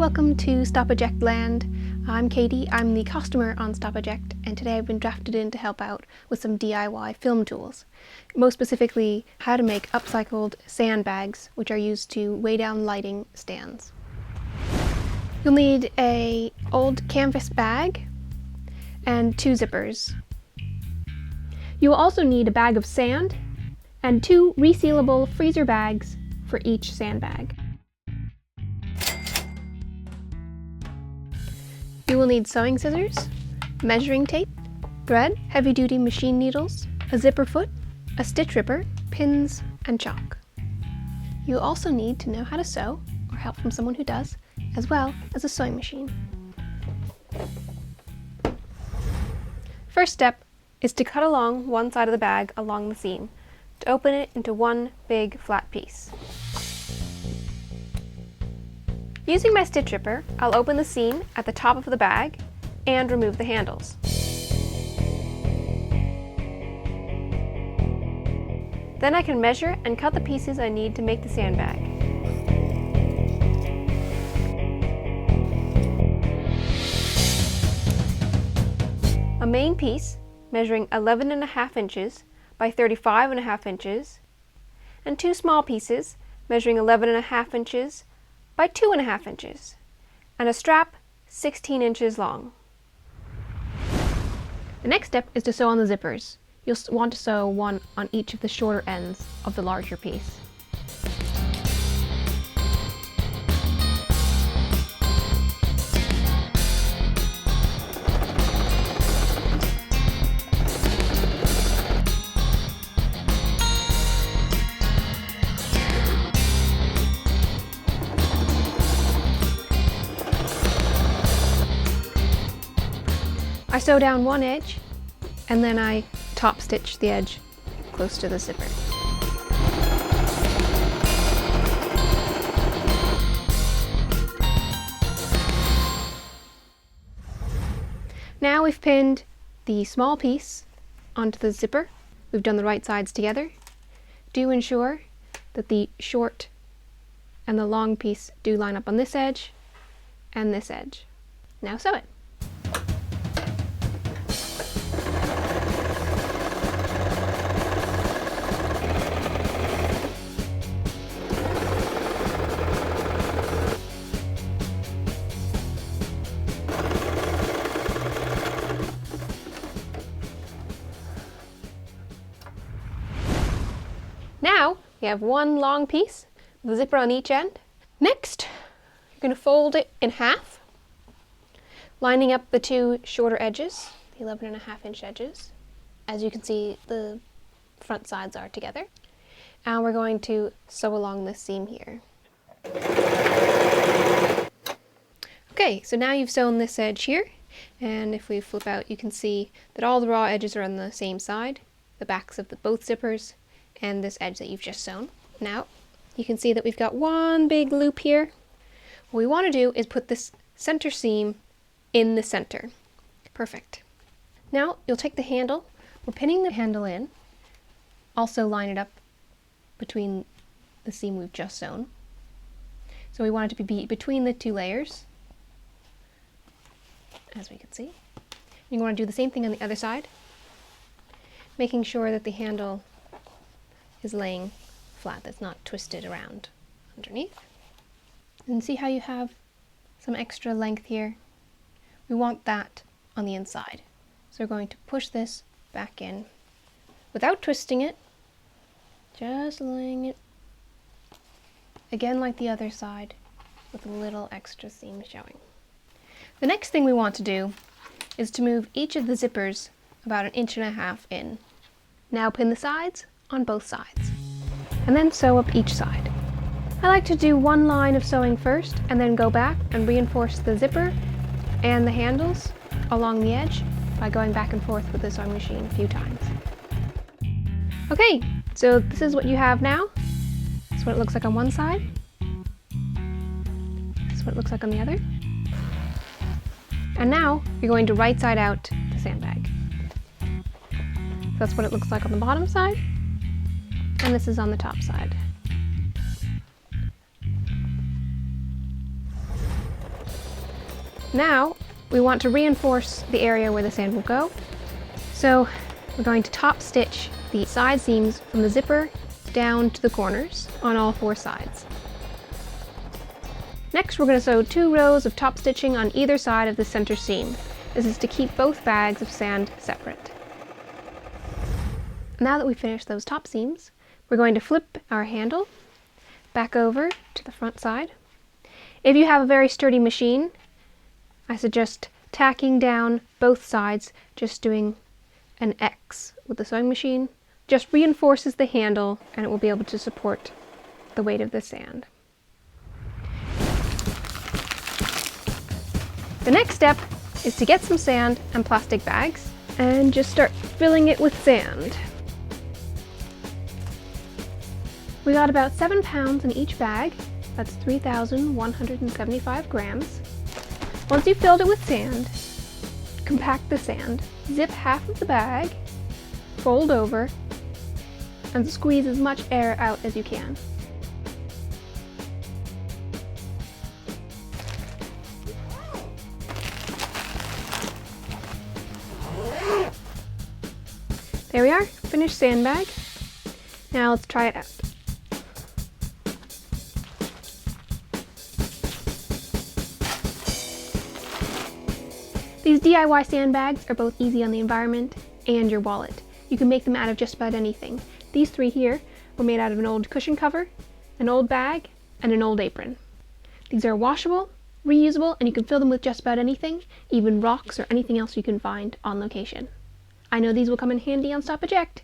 Welcome to Stop Eject Land. I'm Katie, I'm the customer on Stop Eject, and today I've been drafted in to help out with some DIY film tools. Most specifically, how to make upcycled sandbags, which are used to weigh down lighting stands. You'll need an old canvas bag and 2 zippers. You will also need a bag of sand and 2 resealable freezer bags for each sandbag. You will need sewing scissors, measuring tape, thread, heavy-duty machine needles, a zipper foot, a stitch ripper, pins, and chalk. You will also need to know how to sew, or help from someone who does, as well as a sewing machine. First step is to cut along one side of the bag along the seam to open it into one big flat piece. Using my stitch ripper, I'll open the seam at the top of the bag and remove the handles. Then I can measure and cut the pieces I need to make the sandbag. A main piece measuring 11.5 inches by 35.5 inches, and 2 small pieces measuring 11.5 inches by 2.5 inches, and a strap 16 inches long. The next step is to sew on the zippers. You'll want to sew one on each of the shorter ends of the larger piece. I sew down one edge, and then I top stitch the edge close to the zipper. Now we've pinned the small piece onto the zipper. We've done the right sides together. Do ensure that the short and the long piece do line up on this edge and this edge. Now sew it. Now you have one long piece with a zipper on each end. Next, you're going to fold it in half, lining up the 2 shorter edges, the 11.5 inch edges. As you can see, the front sides are together. And we're going to sew along this seam here. Okay, so now you've sewn this edge here, and if we flip out, you can see that all the raw edges are on the same side, the backs of both zippers, and this edge that you've just sewn. Now, you can see that we've got one big loop here. What we want to do is put this center seam in the center. Perfect. Now, you'll take the handle. We're pinning the handle in. Also line it up between the seam we've just sewn. So we want it to be between the 2 layers, as we can see. You want to do the same thing on the other side, making sure that the handle is laying flat, that's not twisted around underneath. And see how you have some extra length here? We want that on the inside. So we're going to push this back in without twisting it, just laying it again like the other side with a little extra seam showing. The next thing we want to do is to move each of the zippers about 1.5 inches in. Now pin the sides on both sides, and then sew up each side. I like to do one line of sewing first and then go back and reinforce the zipper and the handles along the edge by going back and forth with the sewing machine a few times. Okay, so this is what you have now. This is what it looks like on one side. This is what it looks like on the other. And now you're going to right side out the sandbag. So that's what it looks like on the bottom side. And this is on the top side. Now we want to reinforce the area where the sand will go. So we're going to top stitch the side seams from the zipper down to the corners on all 4 sides. Next, we're going to sew 2 rows of top stitching on either side of the center seam. This is to keep both bags of sand separate. Now that we've finished those top seams, we're going to flip our handle back over to the front side. If you have a very sturdy machine, I suggest tacking down both sides, just doing an X with the sewing machine. Just reinforces the handle and it will be able to support the weight of the sand. The next step is to get some sand and plastic bags and just start filling it with sand. We got about 7 pounds in each bag. That's 3,175 grams. Once you've filled it with sand, compact the sand, zip half of the bag, fold over, and squeeze as much air out as you can. There we are, finished sandbag. Now let's try it out. These DIY sandbags are both easy on the environment and your wallet. You can make them out of just about anything. These 3 here were made out of an old cushion cover, an old bag, and an old apron. These are washable, reusable, and you can fill them with just about anything, even rocks or anything else you can find on location. I know these will come in handy on Stop Eject.